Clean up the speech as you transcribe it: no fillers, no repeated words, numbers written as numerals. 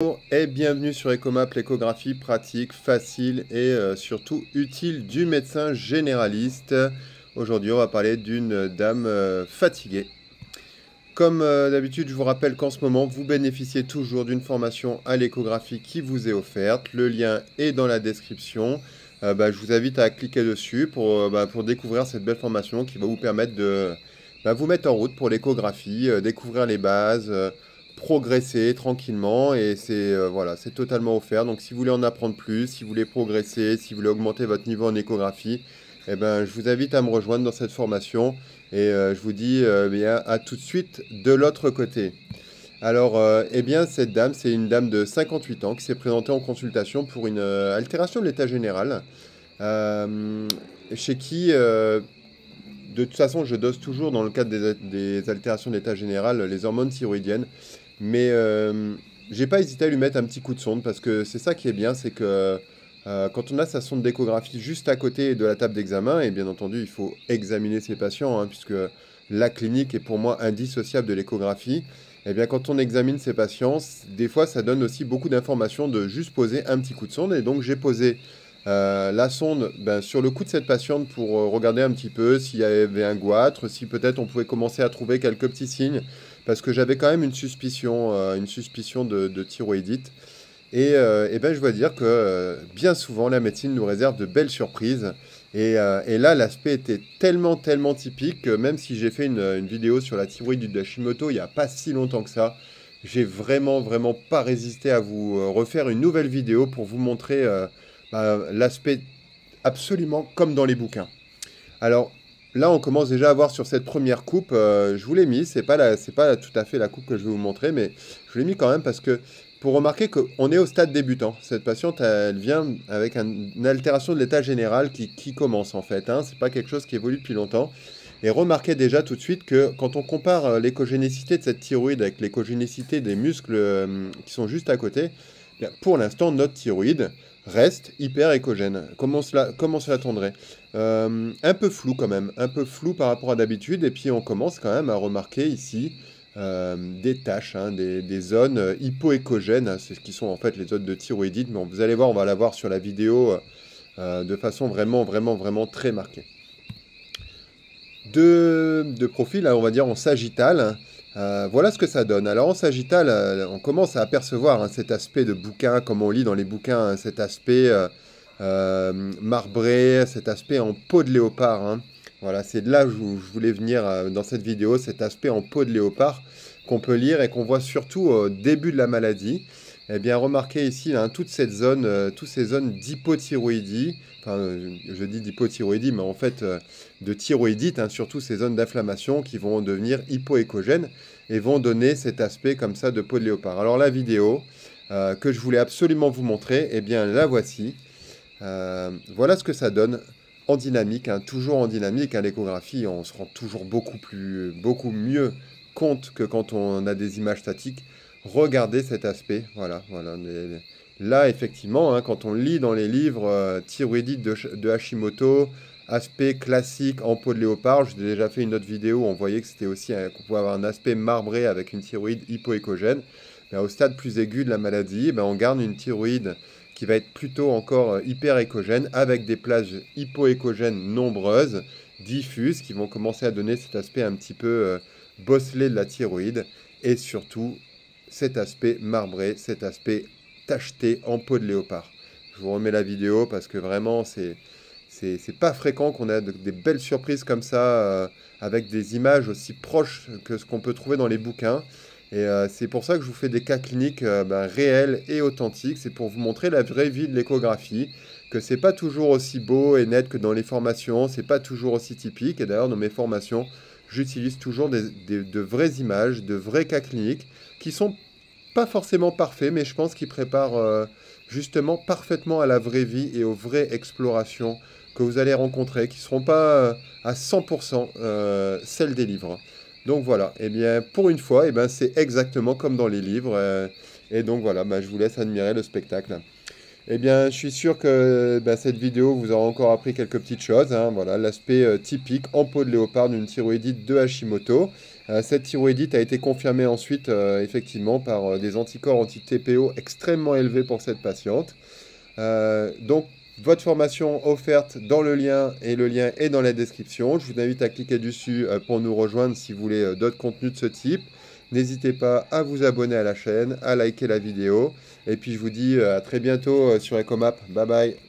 Bonjour et bienvenue sur Ecomap, l'échographie pratique, facile et surtout utile du médecin généraliste. Aujourd'hui, on va parler d'une dame fatiguée. Comme d'habitude, je vous rappelle qu'en ce moment, vous bénéficiez toujours d'une formation à l'échographie qui vous est offerte. Le lien est dans la description. Je vous invite à cliquer dessus pour découvrir cette belle formation qui va vous permettre de vous mettre en route pour l'échographie, découvrir les bases, progresser tranquillement. Et voilà, c'est totalement offert. Donc si vous voulez en apprendre plus, si vous voulez progresser, si vous voulez augmenter votre niveau en échographie, je vous invite à me rejoindre dans cette formation. Et je vous dis bien à tout de suite de l'autre côté. Alors, cette dame, c'est une dame de 58 ans qui s'est présentée en consultation pour une altération de l'état général, euh, chez qui, de toute façon, je dose toujours dans le cadre des altérations de l'état général les hormones thyroïdiennes, mais j'ai pas hésité à lui mettre un petit coup de sonde parce que c'est ça qui est bien, c'est que quand on a sa sonde d'échographie juste à côté de la table d'examen, et bien entendu, il faut examiner ses patients, hein, puisque la clinique est pour moi indissociable de l'échographie. Et bien, quand on examine ses patients, des fois, ça donne aussi beaucoup d'informations de juste poser un petit coup de sonde. Et donc, j'ai posé la sonde sur le cou de cette patiente pour regarder un petit peu s'il y avait un goitre, si peut-être on pouvait commencer à trouver quelques petits signes, parce que j'avais quand même une suspicion de thyroïdite. Je dois dire que bien souvent, la médecine nous réserve de belles surprises. Et là, l'aspect était tellement, tellement typique que même si j'ai fait une vidéo sur la thyroïde d'Hashimoto il n'y a pas si longtemps que ça, j'ai vraiment, vraiment pas résisté à vous refaire une nouvelle vidéo pour vous montrer l'aspect absolument comme dans les bouquins. Alors là, on commence déjà à voir sur cette première coupe, je vous l'ai mis, c'est pas tout à fait la coupe que je vais vous montrer, mais je vous l'ai mis quand même parce que pour remarquer qu'on est au stade débutant. Cette patiente, elle vient avec une altération de l'état général qui commence en fait, hein. C'est pas quelque chose qui évolue depuis longtemps. Et remarquez déjà tout de suite que quand on compare l'échogénécité de cette thyroïde avec l'échogénécité des muscles qui sont juste à côté, bien, pour l'instant, notre thyroïde reste hyper échogène. Comment cela tomberait? Un peu flou quand même, un peu flou par rapport à d'habitude, et puis on commence quand même à remarquer ici des taches, hein, des zones hypoéchogènes, hein, c'est ce qui sont en fait les zones de thyroïdite, mais vous allez voir, on va la voir sur la vidéo de façon vraiment, vraiment, vraiment très marquée. De profil, on va dire en sagittal, voilà ce que ça donne. Alors en sagittal, on commence à apercevoir hein, cet aspect de bouquin, comme on lit dans les bouquins, hein, cet aspect marbré, cet aspect en peau de léopard, hein. Voilà, c'est de là que je voulais venir dans cette vidéo, cet aspect en peau de léopard qu'on peut lire et qu'on voit surtout au début de la maladie. Eh bien, remarquez ici hein, toutes ces zones d'hypothyroïdie, enfin, je dis d'hypothyroïdie, mais en fait de thyroïdite, hein, surtout ces zones d'inflammation qui vont devenir hypoéchogènes et vont donner cet aspect comme ça de peau de léopard. Alors la vidéo que je voulais absolument vous montrer, eh bien la voici. Voilà ce que ça donne en dynamique, hein, toujours en dynamique. À l'échographie, on se rend toujours beaucoup mieux compte que quand on a des images statiques. Regardez cet aspect, voilà, voilà. Là, effectivement, hein, quand on lit dans les livres thyroïdite de Hashimoto, aspect classique en peau de léopard, j'ai déjà fait une autre vidéo où on voyait que c'était aussi qu'on pouvait avoir un aspect marbré avec une thyroïde hypoéchogène. Mais au stade plus aigu de la maladie, on garde une thyroïde qui va être plutôt encore hyper-échogène, avec des plages hypoéchogènes nombreuses, diffuses, qui vont commencer à donner cet aspect un petit peu bosselé de la thyroïde, et surtout cet aspect marbré, cet aspect tacheté en peau de léopard. Je vous remets la vidéo parce que vraiment, c'est pas fréquent qu'on ait des belles surprises comme ça, avec des images aussi proches que ce qu'on peut trouver dans les bouquins. Et c'est pour ça que je vous fais des cas cliniques réels et authentiques. C'est pour vous montrer la vraie vie de l'échographie, que c'est pas toujours aussi beau et net que dans les formations, c'est pas toujours aussi typique. Et d'ailleurs, dans mes formations, j'utilise toujours de vraies images, de vrais cas cliniques, qui sont pas forcément parfaits, mais je pense qu'ils préparent justement parfaitement à la vraie vie et aux vraies explorations que vous allez rencontrer, qui ne seront pas à 100% celles des livres. Donc voilà, et bien pour une fois, c'est exactement comme dans les livres. Et donc voilà, je vous laisse admirer le spectacle. Eh bien, je suis sûr que cette vidéo vous aura encore appris quelques petites choses, hein. Voilà, l'aspect typique en peau de léopard d'une thyroïdite de Hashimoto. Cette thyroïdite a été confirmée ensuite, effectivement, par des anticorps anti-TPO extrêmement élevés pour cette patiente. Donc, votre formation offerte dans le lien, et le lien est dans la description. Je vous invite à cliquer dessus pour nous rejoindre si vous voulez d'autres contenus de ce type. N'hésitez pas à vous abonner à la chaîne, à liker la vidéo. Et puis je vous dis à très bientôt sur Ecomap. Bye bye.